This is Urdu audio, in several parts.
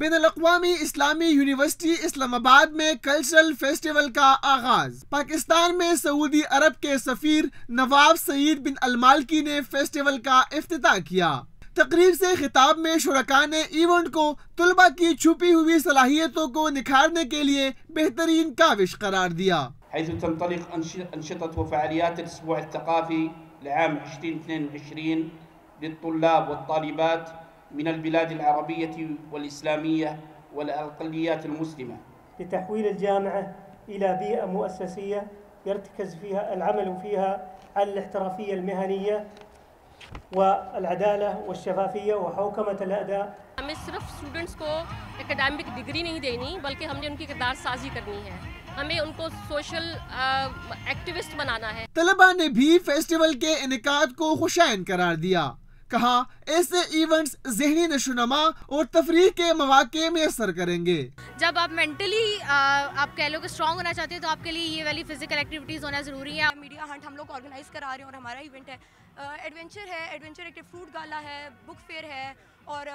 بین الاقوامی اسلامی یونیورسٹی اسلام آباد میں کلچرل فیسٹیول کا آغاز۔ پاکستان میں سعودی عرب کے سفیر نواب سعید بن المالکی نے فیسٹیول کا افتتاح کیا۔ تقریب سے خطاب میں شرکاء نے ایونٹ کو طلباء کی چھپی ہوئی صلاحیتوں کو نکھارنے کے لیے بہترین کاوش قرار دیا۔ حيث تنطلق أنشطة وفعاليات الأسبوع الثقافي لعام 2022 للطلاب والطالبات من البلاد العربية والإسلامية والأقليات المسلمة لتحويل الجامعة إلى بيئة مؤسسية يرتكز فيها العمل فيها على الاحترافية المهنية والعدالة والشفافية وحوكمة الأداء۔ ہمیں صرف اسٹوڈنٹس کو اکیڈمک ڈگری نہیں دینی بلکہ ہم نے ان کی کردار سازی کرنی ہے، ہمیں ان کو سوشل ایکٹیوسٹ بنانا ہے۔ طلباء نے بھی فیسٹیول کے انعقاد کو خوشائن قرار دیا، کہا ایسے ایونٹس ذہنی نشوونما اور تفریح کے مواقع میسر کریں گے۔ جب آپ مینٹلی آپ کہہ لو کہ اسٹرانگ ہونا چاہتے ہیں تو آپ کے لیے یہ والی فزیکل ایکٹیویٹیز ہونا ضروری ہے۔ میڈیا ہنٹ ہم لوگ آرگنائز کرا رہے ہیں اور ہمارا ایونٹ ہے ایڈونچر ہے، ایڈونچر ایکٹیو فروٹ گالا ہے، بک فیئر ہے اور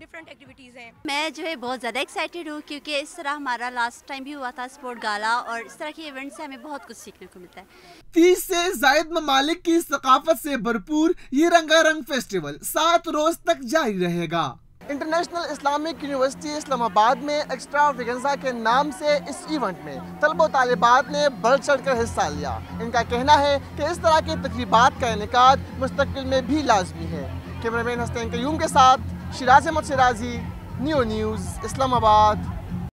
ڈفرینٹ ایکٹیویٹیز ہیں۔ میں جو ہے بہت زیادہ ایکسائٹیڈ ہوں کیونکہ اس طرح ہمارا لاسٹ ٹائم بھی ہوا تھا اسپورٹ گالا، اور اس طرح کے ایونٹ سے ہمیں بہت کچھ سیکھنے کو ملتا ہے۔ 30 سے زائد ممالک کی ثقافت سے بھرپور یہ رنگا رنگ فیسٹیول 7 روز تک جاری رہے گا۔ انٹرنیشنل اسلامک یونیورسٹی اسلام آباد میں ایکسٹرا ویگنزا کے نام سے اس ایونٹ میں طلبہ و طالبات نے بڑھ چڑھ کر حصہ لیا۔ ان کا کہنا ہے کہ اس طرح کی تقریبات کا انعقاد مستقبل میں بھی لازمی ہے۔ کیمرہ مین حسین قیوم کے ساتھ شیراز احمد شیرازی، نیو نیوز اسلام آباد۔